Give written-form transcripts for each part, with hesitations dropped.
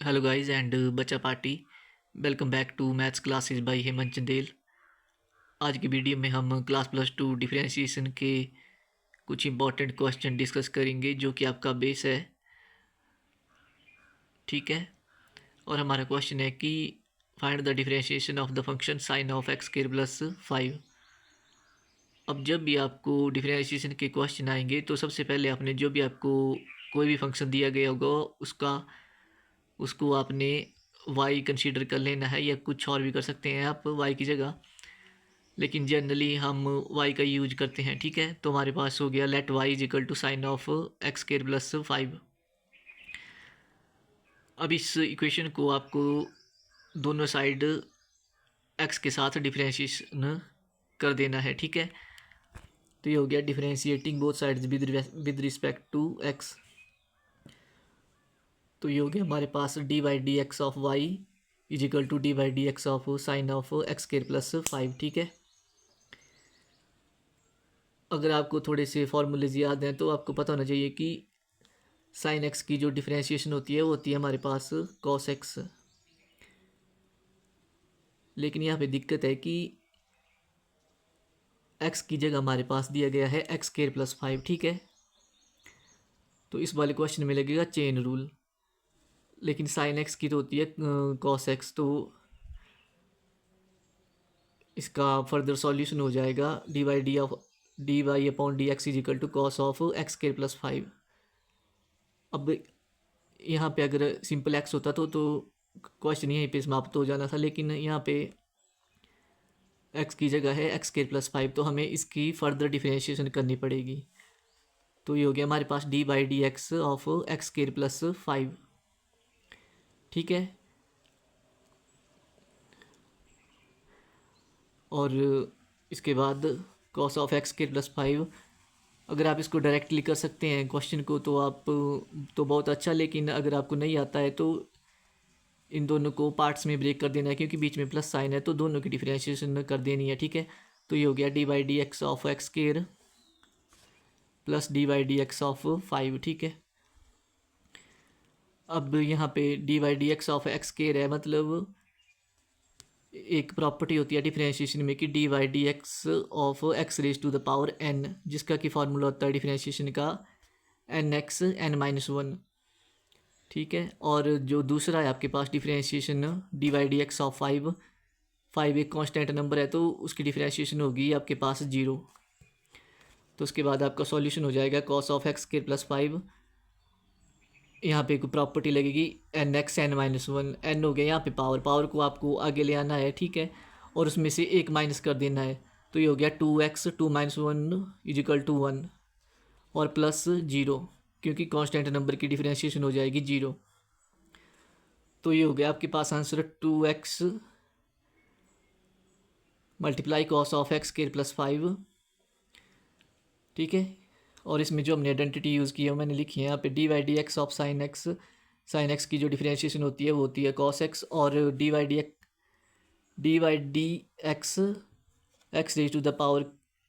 Hello guys and बच्चा party. Welcome back to maths classes by Hemant Chandel. आज की video में हम क्लास +2 डिफरेंशिएशन के कुछ इंपॉर्टेंट क्वेश्चन डिस्कस करेंगे जो कि आपका बेस है। ठीक है, और हमारा क्वेश्चन है कि find the differentiation of the function sine of X square plus 5। अब जब भी आपको डिफरेंशिएशन के क्वेश्चन आएंगे तो सबसे पहले आपने जो भी आपको कोई भी फंक्शन दिया गया होगा उसको आपने y कंसीडर कर लेना है, या कुछ और भी कर सकते हैं आप y की जगह, लेकिन जनरली हम y का यूज करते हैं। ठीक है, तो हमारे पास हो गया let y is equal to sine of X square plus 5। अब इस इक्वेशन को आपको दोनों साइड x के साथ डिफरेंशिएशन कर देना है। ठीक है, तो ये हो गया differentiating both sides with respect to x। तो ये हो गया हमारे पास D by D X of Y is equal to D by D X of sine of X square plus 5। ठीक है, अगर आपको थोड़े से फॉर्मूलेज याद हैं तो आपको पता होना चाहिए कि साइन एक्स की जो डिफरेंशिएशन होती है वो होती है हमारे पास कॉस एक्स। लेकिन यहाँ पे दिक्कत है कि एक्स की जगह हमारे पास दिया गया है एक्स स्क्वायर प्लस 5। ठीक है, तो इस वाले क्वेश्चन में लगेगा चेन रूल, लेकिन साइन एक्स की तो होती है कॉस एक्स, तो इसका फर्दर सॉल्यूशन हो जाएगा D Y upon D X is equal to cos of X square plus 5। अब यहाँ पे अगर सिंपल एक्स होता तो क्वेश्चन यहीं पे समाप्त हो जाना था, लेकिन यहाँ पे एक्स की जगह है एक्स स्क्वायर प्लस 5, तो हमें इसकी फर्दर डिफरेंशिएशन करनी पड़ेगी। तो ये हो गया हमारे पास D by D X of X square plus 5। ठीक है, और इसके बाद cos of X square plus 5, अगर आप इसको डायरेक्टली कर सकते हैं क्वेश्चन को तो आप तो बहुत अच्छा, लेकिन अगर आपको नहीं आता है तो इन दोनों को पार्ट्स में ब्रेक कर देना है, क्योंकि बीच में प्लस साइन है तो दोनों की डिफरेंशिएशन कर देनी है। ठीक है, तो ये हो गया D by D X of X square plus D by D X of 5। ठीक है, अब यहाँ पे D by D X of X square है, मतलब एक प्रॉपर्टी होती है डिफरेंशिएशन में कि D by D X of X raise to the power N, जिसका कि फार्मूला होता है डिफरेंशिएशन का एन एक्स एन माइनस 1। ठीक है, और जो दूसरा है आपके पास differentiation D by D X of 5 एक कांस्टेंट नंबर है तो उसकी डिफरेंशिएशन होगी आपके पास 0। तो उसके बाद आपका सॉल्यूशन हो जाएगा cos of X square plus 5। यहाँ पे एक प्रॉपर्टी लगेगी N X N minus 1, N हो गया यहाँ पे पावर को आपको आगे ले आना है। ठीक है, और उसमें से एक माइनस कर देना है, तो ये हो गया 2x 2 minus 1 is equal to 1 और प्लस 0, क्योंकि कांस्टेंट नंबर की डिफरेंशिएशन हो जाएगी 0। तो ये हो गया आपके पास answer 2x multiply cos of X square plus 5। ठीक है, और इसमें जो हमने आइडेंटिटी यूज़ की है वो मैंने लिखी है यहाँ पे D Y D X of sine X की जो डिफरेंशिएशन होती है वो होती है कॉस एक्स, और D Y D X X raise to the power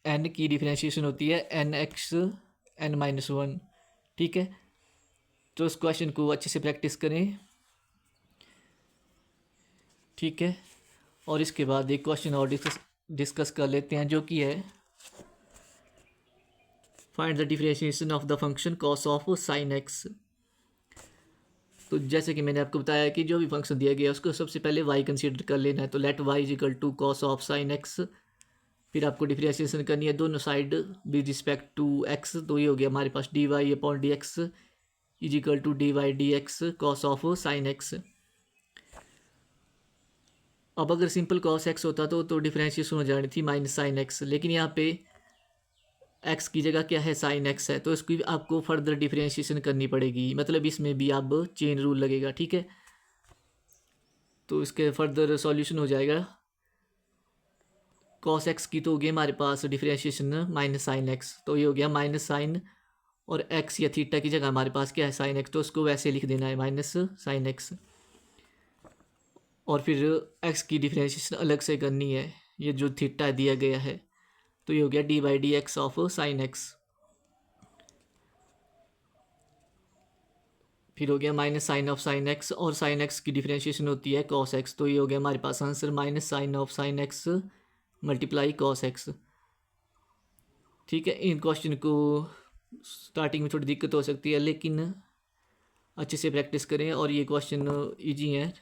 N की डिफरेंशिएशन होती है एन एक्स एन माइनस 1। ठीक है, तो इस क्वेश्चन को अच्छे से प्रैक्टिस करें। ठीक है, और इसके बाद एक क्वेश्चन और डिस्कस कर लेते हैं, जो कि है find the differentiation of the function cos of sine x. तो जैसे कि मैंने आपको बताया कि जो भी फंक्शन दिया गया है उसको सबसे पहले y कंसीडर कर लेना है, तो let y is equal to cos of sine X, फिर आपको डिफरेंशिएशन करनी है दोनों side with respect to x। तो ये हो गया हमारे पास D Y upon D X is equal to D Y D X cos of sine X. अब अगर सिंपल कॉस एक्स होता तो डिफरेंशिएशन हो जानी थी माइनस साइन एक्स, लेकिन यहाँ पे एक्स की जगह क्या है साइन एक्स है, तो इसकी आपको फर्दर डिफरेंशिएशन करनी पड़ेगी, मतलब इसमें भी अब चेन रूल लगेगा। ठीक है, तो इसके फर्दर सॉल्यूशन हो जाएगा कॉस एक्स की तो हो गई हमारे पास डिफरेंशिएशन माइनस साइन एक्स, तो ये हो गया माइनस साइन, और एक्स या थीटा की जगह हमारे पास क्या है साइन एक्स, तो उसको वैसे लिख देना है माइनस साइन एक्स, और फिर एक्स की डिफरेंशिएशन अलग से करनी है, ये जो थीटा दिया गया है, तो ये हो गया D by D X of sine X. फिर हो गया minus sine of sine X, और साइन एक्स की डिफ्रेंशिएशन होती है कॉस एक्स। तो ये हो गया हमारे पास answer minus sine of sine X multiply cos X. ठीक है, इन क्वेश्चन को स्टार्टिंग में थोड़ी दिक्कत हो सकती है, लेकिन अच्छे से प्रैक्टिस करें। और ये क्वेश्चन इजी हैं,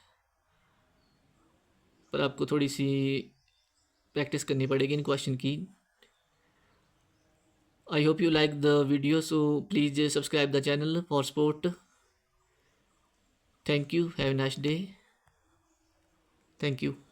पर आपको थोड़ी सी प्रैक्टिस करनी पड़ेगी इन क्वेश्चन की। I hope you like the video, so please subscribe the channel for support. Thank you. Have a nice day. Thank you.